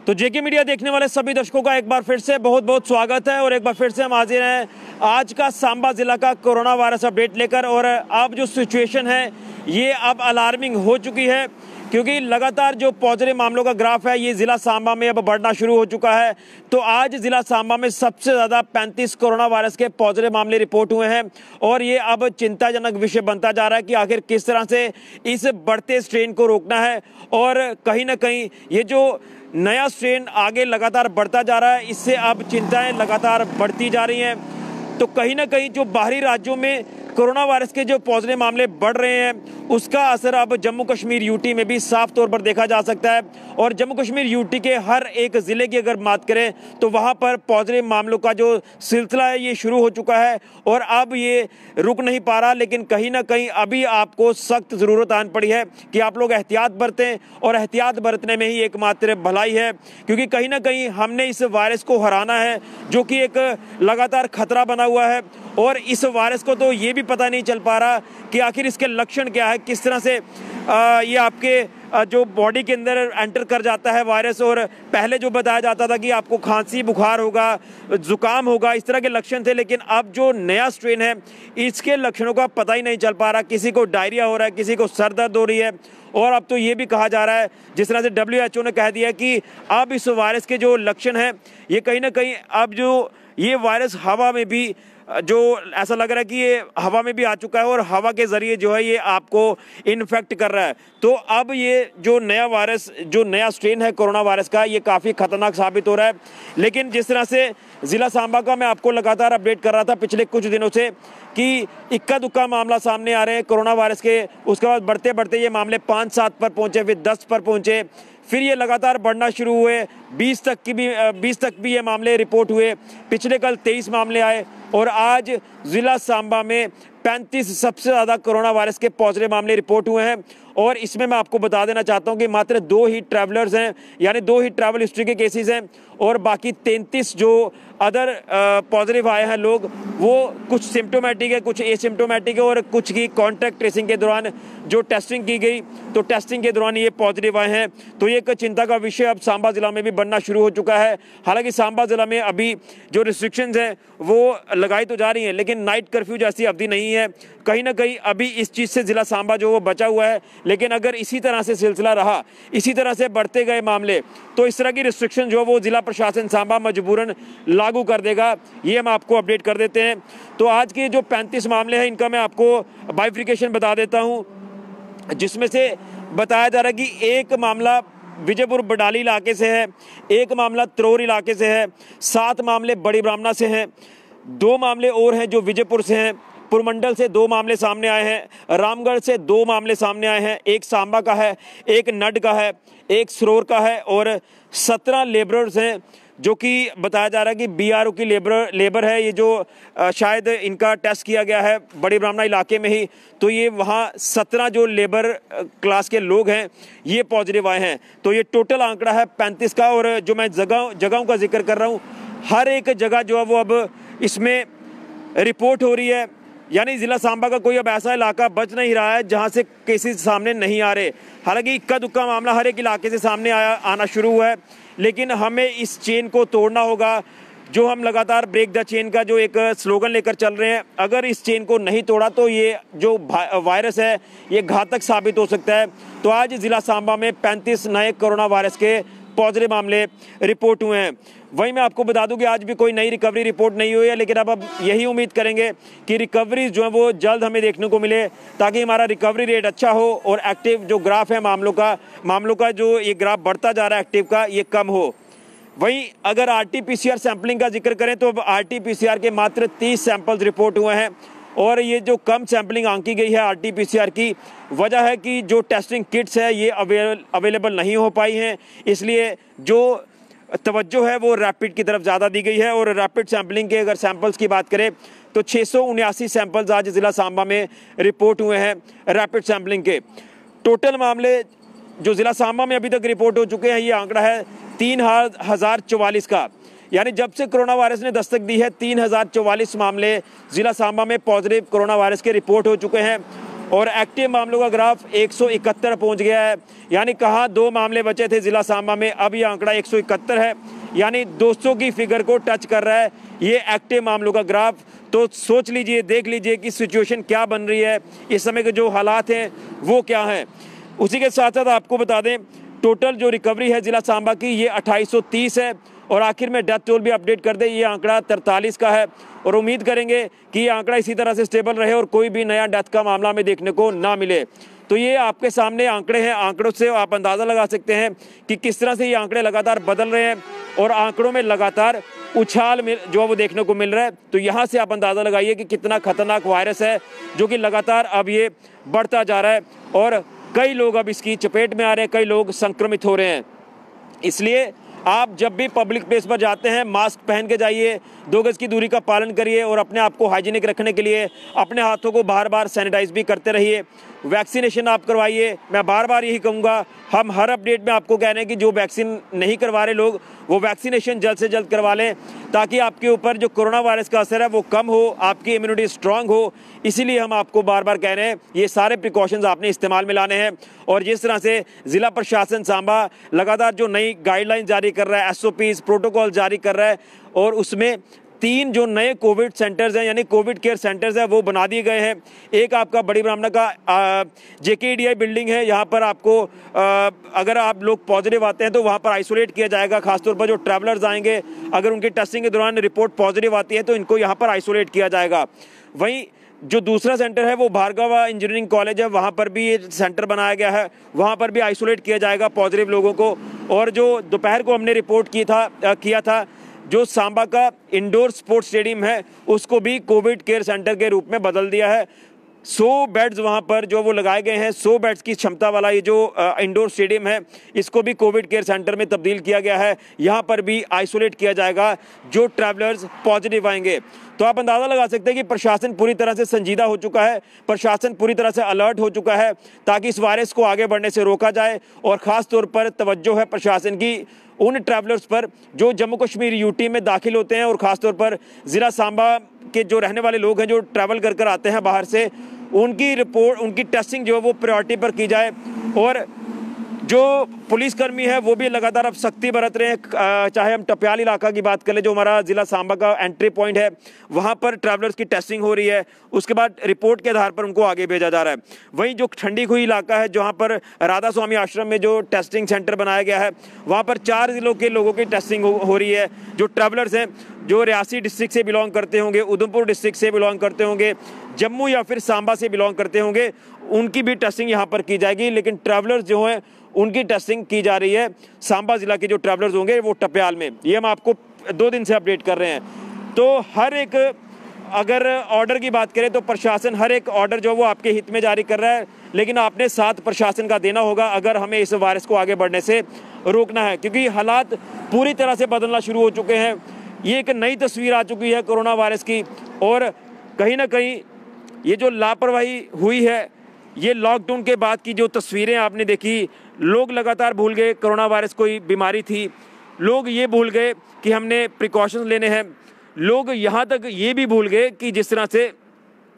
तो जेके मीडिया देखने वाले सभी दर्शकों का एक बार फिर से बहुत बहुत स्वागत है और एक बार फिर से हम हाजिर हैं आज का सांबा जिला का कोरोना वायरस अपडेट लेकर। और अब जो सिचुएशन है ये अब अलार्मिंग हो चुकी है, क्योंकि लगातार जो पॉजिटिव मामलों का ग्राफ है ये ज़िला सांबा में अब बढ़ना शुरू हो चुका है। तो आज ज़िला सांबा में सबसे ज़्यादा 35 कोरोना वायरस के पॉजिटिव मामले रिपोर्ट हुए हैं और ये अब चिंताजनक विषय बनता जा रहा है कि आखिर किस तरह से इस बढ़ते स्ट्रेन को रोकना है। और कहीं ना कहीं ये जो नया स्ट्रेन आगे लगातार बढ़ता जा रहा है, इससे अब चिंताएं लगातार बढ़ती जा रही हैं। तो कहीं ना कहीं जो बाहरी राज्यों में कोरोना वायरस के जो पॉजिटिव मामले बढ़ रहे हैं उसका असर अब जम्मू कश्मीर यूटी में भी साफ तौर पर देखा जा सकता है। और जम्मू कश्मीर यूटी के हर एक ज़िले की अगर बात करें तो वहाँ पर पॉजिटिव मामलों का जो सिलसिला है ये शुरू हो चुका है और अब ये रुक नहीं पा रहा। लेकिन कहीं ना कहीं अभी आपको सख्त ज़रूरत आन पड़ी है कि आप लोग एहतियात बरतें और एहतियात बरतने में ही एकमात्र भलाई है, क्योंकि कहीं ना कहीं हमने इस वायरस को हराना है जो कि एक लगातार खतरा बना हुआ है। और इस वायरस को तो ये भी पता नहीं चल पा रहा कि आखिर इसके लक्षण क्या है, किस तरह से ये आपके जो बॉडी के अंदर एंटर कर जाता है वायरस। और पहले जो बताया जाता था कि आपको खांसी बुखार होगा, जुकाम होगा, इस तरह के लक्षण थे, लेकिन अब जो नया स्ट्रेन है इसके लक्षणों का पता ही नहीं चल पा रहा। किसी को डायरिया हो रहा है, किसी को सर दर्द हो रही है और अब तो ये भी कहा जा रहा है, जिस तरह से WHO ने कह दिया कि अब इस वायरस के जो लक्षण हैं ये कहीं ना कहीं अब जो ये वायरस हवा में भी जो ऐसा लग रहा है कि ये हवा में भी आ चुका है और हवा के ज़रिए जो है ये आपको इन्फेक्ट कर रहा है। तो अब ये जो नया वायरस, जो नया स्ट्रेन है कोरोना वायरस का, ये काफ़ी खतरनाक साबित हो रहा है। लेकिन जिस तरह से ज़िला सांबा का मैं आपको लगातार अपडेट कर रहा था पिछले कुछ दिनों से कि इक्का दुक्का मामला सामने आ रहे हैं कोरोना वायरस के, उसके बाद बढ़ते बढ़ते ये मामले 5-7 पर पहुँचे, फिर 10 पर पहुँचे, फिर ये लगातार बढ़ना शुरू हुए, 20 तक भी ये मामले रिपोर्ट हुए। पिछले कल 23 मामले आए और आज ज़िला सांबा में 35 सबसे ज़्यादा कोरोना वायरस के पॉजिटिव मामले रिपोर्ट हुए हैं। और इसमें मैं आपको बता देना चाहता हूं कि मात्र 2 ही ट्रैवलर्स हैं, यानी 2 ही ट्रैवल हिस्ट्री के केसेस हैं और बाकी 33 जो अदर पॉजिटिव आए हैं लोग, वो कुछ सिम्टोमेटिक है, कुछ एसिम्टोमेटिक है और कुछ की कॉन्टैक्ट ट्रेसिंग के दौरान जो टेस्टिंग की गई तो टेस्टिंग के दौरान ये पॉजिटिव आए हैं। तो ये एक चिंता का विषय अब सांबा ज़िला में भी बनना शुरू हो चुका है। हालांकि सांबा ज़िला में अभी जो रिस्ट्रिक्शंस हैं वो लगाई तो जा रही हैं, लेकिन नाइट कर्फ्यू जैसी अवधि नहीं है। कहीं ना कहीं अभी इस चीज़ से ज़िला सांबा जो वो बचा हुआ है। लेकिन अगर इसी तरह से सिलसिला रहा, इसी तरह से बढ़ते गए मामले, तो इस तरह की रिस्ट्रिक्शन जो वो ज़िला प्रशासन सांबा मजबूरन लागू कर देगा। ये हम आपको अपडेट कर देते हैं। तो आज के जो 35 मामले हैं इनका मैं आपको बाइफिकेशन बता देता हूँ, जिसमें से बताया जा रहा है कि एक मामला विजयपुर बडाली इलाके से है, एक मामला त्रोर इलाके से है, 7 मामले बड़ी ब्राह्मणा से हैं, 2 मामले और हैं जो विजयपुर से हैं, पुरमंडल से 2 मामले सामने आए हैं, रामगढ़ से 2 मामले सामने आए हैं, एक सांबा का है, एक नड का है, एक सरोर का है और 17 लेबरर्स हैं जो कि बताया जा रहा है कि BRO की लेबर है। ये जो शायद इनका टेस्ट किया गया है बड़ी ब्राह्मणा इलाके में ही, तो ये वहाँ 17 जो लेबर क्लास के लोग हैं ये पॉजिटिव आए हैं। तो ये टोटल आंकड़ा है 35 का। और जो मैं जगहों का जिक्र कर रहा हूँ, हर एक जगह जो है वो अब इसमें रिपोर्ट हो रही है, यानी ज़िला सांबा का कोई अब ऐसा इलाका बच नहीं रहा है जहां से केसेस सामने नहीं आ रहे। हालांकि इक्का दुक्का मामला हर एक इलाके से सामने आना शुरू हुआ है, लेकिन हमें इस चेन को तोड़ना होगा। जो हम लगातार ब्रेक द चेन का जो एक स्लोगन लेकर चल रहे हैं, अगर इस चेन को नहीं तोड़ा तो ये जो वायरस है ये घातक साबित हो सकता है। तो आज ज़िला सांबा में 35 नए कोरोना वायरस के पॉजिटिव मामले रिपोर्ट हुए हैं। वहीं मैं आपको बता दूं कि आज भी कोई नई रिकवरी रिपोर्ट नहीं हुई है, लेकिन अब यही उम्मीद करेंगे कि रिकवरी जो है वो जल्द हमें देखने को मिले, ताकि हमारा रिकवरी रेट अच्छा हो और एक्टिव जो ग्राफ है मामलों का जो ये ग्राफ बढ़ता जा रहा है एक्टिव का, ये कम हो। वहीं अगर RT-PCR सैंपलिंग का जिक्र करें तो अब RT-PCR के मात्र 30 सैंपल्स रिपोर्ट हुए हैं और ये जो कम सैंपलिंग आंकी गई है RT-PCR की वजह है कि जो टेस्टिंग किट्स है ये अवेलेबबल नहीं हो पाई हैं, इसलिए जो तवज्जो है वो रैपिड की तरफ ज़्यादा दी गई है। और रैपिड सैंपलिंग के अगर सैंपल्स की बात करें तो 679 सैंपल्स आज ज़िला सांबा में रिपोर्ट हुए हैं रैपिड सैंपलिंग के। टोटल मामले जो ज़िला सांबा में अभी तक रिपोर्ट हो चुके हैं ये आंकड़ा है 3044 का, यानी जब से कोरोना वायरस ने दस्तक दी है 3044 मामले ज़िला सांबा में पॉजिटिव कोरोना वायरस के रिपोर्ट हो चुके हैं। और एक्टिव मामलों का ग्राफ 171 पहुंच गया है। यानी कहाँ 2 मामले बचे थे जिला सांबा में, अब ये आंकड़ा 171 है, यानी 200 की फिगर को टच कर रहा है ये एक्टिव मामलों का ग्राफ। तो सोच लीजिए, देख लीजिए कि सिचुएशन क्या बन रही है, इस समय के जो हालात हैं वो क्या हैं। उसी के साथ साथ आपको बता दें टोटल जो रिकवरी है जिला सांबा की ये 2830 है। और आखिर में डेथ टोल भी अपडेट कर दे, ये आंकड़ा 43 का है। और उम्मीद करेंगे कि ये आंकड़ा इसी तरह से स्टेबल रहे और कोई भी नया डेथ का मामला हमें देखने को ना मिले। तो ये आपके सामने आंकड़े हैं, आंकड़ों से आप अंदाज़ा लगा सकते हैं कि किस तरह से ये आंकड़े लगातार बदल रहे हैं और आंकड़ों में लगातार उछाल जो वो देखने को मिल रहा है। तो यहाँ से आप अंदाज़ा लगाइए कि कितना खतरनाक वायरस है जो कि लगातार अब ये बढ़ता जा रहा है और कई लोग अब इसकी चपेट में आ रहे हैं, कई लोग संक्रमित हो रहे हैं। इसलिए आप जब भी पब्लिक प्लेस पर जाते हैं मास्क पहन के जाइए, 2 गज की दूरी का पालन करिए और अपने आप को हाइजीनिक रखने के लिए अपने हाथों को बार बार सैनिटाइज भी करते रहिए। वैक्सीनेशन आप करवाइए, मैं बार बार यही कहूँगा। हम हर अपडेट में आपको कह रहे हैं कि जो वैक्सीन नहीं करवा रहे लोग वो वैक्सीनेशन जल्द से जल्द करवा लें, ताकि आपके ऊपर जो कोरोना वायरस का असर है वो कम हो, आपकी इम्यूनिटी स्ट्रांग हो। इसीलिए हम आपको बार बार कह रहे हैं ये सारे प्रिकॉशंस आपने इस्तेमाल में लाने हैं। और जिस तरह से ज़िला प्रशासन सांबा लगातार जो नई गाइडलाइन जारी कर रहा है, SOPs प्रोटोकॉल जारी कर रहा है, और उसमें 3 जो नए कोविड सेंटर्स हैं यानी कोविड केयर सेंटर्स हैं वो बना दिए गए हैं। एक आपका बड़ी ब्राह्मणा का JKDI बिल्डिंग है, यहाँ पर आपको अगर आप लोग पॉजिटिव आते हैं तो वहाँ पर आइसोलेट किया जाएगा। खासतौर पर जो ट्रैवलर्स आएंगे, अगर उनकी टेस्टिंग के दौरान रिपोर्ट पॉजिटिव आती है तो इनको यहाँ पर आइसोलेट किया जाएगा। वहीं जो दूसरा सेंटर है वो भार्गव इंजीनियरिंग कॉलेज है, वहाँ पर भी ये सेंटर बनाया गया है, वहाँ पर भी आइसोलेट किया जाएगा पॉजिटिव लोगों को। और जो दोपहर को हमने रिपोर्ट किया था जो सांबा का इंडोर स्पोर्ट्स स्टेडियम है उसको भी कोविड केयर सेंटर के रूप में बदल दिया है। 100 बेड्स वहाँ पर जो वो लगाए गए हैं, 100 बेड्स की क्षमता वाला ये जो इंडोर स्टेडियम है इसको भी कोविड केयर सेंटर में तब्दील किया गया है। यहाँ पर भी आइसोलेट किया जाएगा जो ट्रैवलर्स पॉजिटिव आएंगे। तो आप अंदाज़ा लगा सकते हैं कि प्रशासन पूरी तरह से संजीदा हो चुका है, प्रशासन पूरी तरह से अलर्ट हो चुका है ताकि इस वायरस को आगे बढ़ने से रोका जाए। और ख़ास तौर पर तवज्जो है प्रशासन की उन ट्रैवलर्स पर जो जम्मू कश्मीर UT में दाखिल होते हैं और ख़ास तौर पर ज़िला सांबा के जो रहने वाले लोग हैं जो ट्रैवल कर आते हैं बाहर से, उनकी रिपोर्ट, उनकी टेस्टिंग जो है वो प्रायोरिटी पर की जाए। और जो पुलिसकर्मी है वो भी लगातार अब सख्ती बरत रहे हैं। चाहे हम टप्याल इलाका की बात कर लें जो हमारा ज़िला सांबा का एंट्री पॉइंट है, वहाँ पर ट्रैवलर्स की टेस्टिंग हो रही है, उसके बाद रिपोर्ट के आधार पर उनको आगे भेजा जा रहा है। वहीं जो ठंडी खुई इलाका है जहाँ पर राधा स्वामी आश्रम में जो टेस्टिंग सेंटर बनाया गया है वहाँ पर 4 ज़िलों के लोगों की टेस्टिंग हो रही है। जो ट्रैवलर्स हैं जो रियासी डिस्ट्रिक्ट से बिलोंग करते होंगे, उधमपुर डिस्ट्रिक्ट से बिलोंग करते होंगे, जम्मू या फिर सांबा से बिलोंग करते होंगे, उनकी भी टेस्टिंग यहाँ पर की जाएगी। लेकिन ट्रैवलर्स जो हैं उनकी टेस्टिंग की जा रही है सांबा ज़िला के जो ट्रैवलर्स होंगे वो टप्याल में। ये हम आपको 2 दिन से अपडेट कर रहे हैं। तो हर एक, अगर ऑर्डर की बात करें तो प्रशासन हर एक ऑर्डर जो वो आपके हित में जारी कर रहा है, लेकिन आपने साथ प्रशासन का देना होगा अगर हमें इस वायरस को आगे बढ़ने से रोकना है, क्योंकि हालात पूरी तरह से बदलना शुरू हो चुके हैं। ये एक नई तस्वीर आ चुकी है कोरोना वायरस की, और कहीं ना कहीं ये जो लापरवाही हुई है, ये लॉकडाउन के बाद की जो तस्वीरें आपने देखी, लोग लगातार भूल गए कोरोना वायरस कोई बीमारी थी, लोग ये भूल गए कि हमने प्रिकॉशंस लेने हैं, लोग यहाँ तक ये भी भूल गए कि जिस तरह से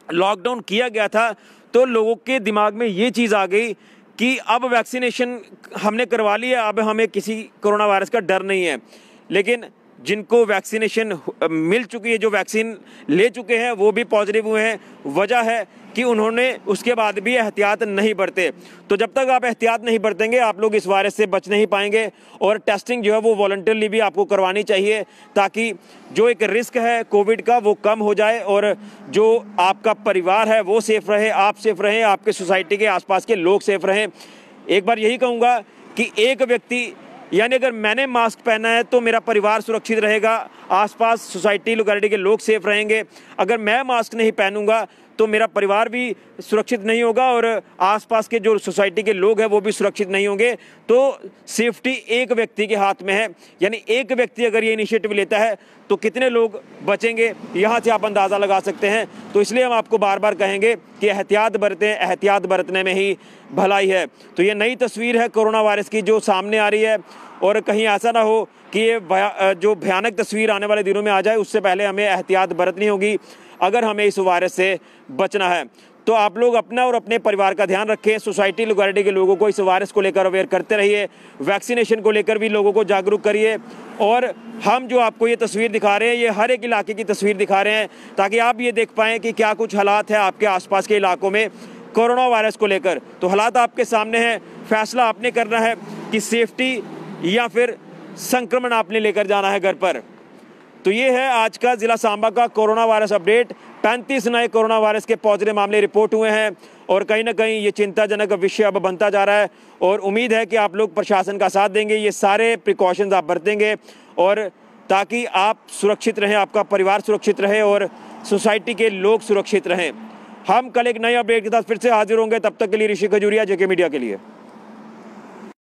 लॉकडाउन किया गया था तो लोगों के दिमाग में ये चीज़ आ गई कि अब वैक्सीनेशन हमने करवा ली है, अब हमें किसी कोरोना वायरस का डर नहीं है। लेकिन जिनको वैक्सीनेशन मिल चुकी है, जो वैक्सीन ले चुके हैं, वो भी पॉजिटिव हुए हैं। वजह है कि उन्होंने उसके बाद भी एहतियात नहीं बरते। तो जब तक आप एहतियात नहीं बरतेंगे आप लोग इस वायरस से बच नहीं पाएंगे। और टेस्टिंग जो है वो वॉलंटियरली भी आपको करवानी चाहिए ताकि जो एक रिस्क है कोविड का वो कम हो जाए और जो आपका परिवार है वो सेफ रहे, आप सेफ रहें, आपके सोसाइटी के आसपास के लोग सेफ रहें। एक बार यही कहूँगा कि एक व्यक्ति, यानी अगर मैंने मास्क पहना है तो मेरा परिवार सुरक्षित रहेगा, आसपास सोसाइटी लोकेलिटी के लोग सेफ रहेंगे। अगर मैं मास्क नहीं पहनूंगा तो मेरा परिवार भी सुरक्षित नहीं होगा और आसपास के जो सोसाइटी के लोग हैं वो भी सुरक्षित नहीं होंगे। तो सेफ्टी एक व्यक्ति के हाथ में है, यानी एक व्यक्ति अगर ये इनिशिएटिव लेता है तो कितने लोग बचेंगे, यहाँ से आप अंदाज़ा लगा सकते हैं। तो इसलिए हम आपको बार बार कहेंगे कि एहतियात बरतें, एहतियात बरतने में ही भलाई है। तो ये नई तस्वीर है कोरोना वायरस की जो सामने आ रही है, और कहीं ऐसा ना हो कि ये जो भयानक तस्वीर आने वाले दिनों में आ जाए, उससे पहले हमें एहतियात बरतनी होगी अगर हमें इस वायरस से बचना है। तो आप लोग अपना और अपने परिवार का ध्यान रखें। सोसाइटी लोकेलिटी के लोगों को इस वायरस को लेकर अवेयर करते रहिए, वैक्सीनेशन को लेकर भी लोगों को जागरूक करिए। और हम जो आपको ये तस्वीर दिखा रहे हैं, ये हर एक इलाके की तस्वीर दिखा रहे हैं ताकि आप ये देख पाएँ कि क्या कुछ हालात है आपके आसपास के इलाकों में कोरोना वायरस को लेकर। तो हालात आपके सामने हैं, फैसला आपने करना है कि सेफ्टी या फिर संक्रमण आपने लेकर जाना है घर पर। तो ये है आज का जिला सांबा का कोरोना वायरस अपडेट। 35 नए कोरोना वायरस के पॉजिटिव मामले रिपोर्ट हुए हैं और कहीं ना कहीं ये चिंताजनक विषय अब बनता जा रहा है और उम्मीद है कि आप लोग प्रशासन का साथ देंगे, ये सारे प्रिकॉशंस आप बरतेंगे और ताकि आप सुरक्षित रहें, आपका परिवार सुरक्षित रहे और सोसाइटी के लोग सुरक्षित रहें। हम कल एक नए अपडेट के साथ फिर से हाजिर होंगे, तब तक के लिए ऋषि खजूरिया, जेके मीडिया के लिए।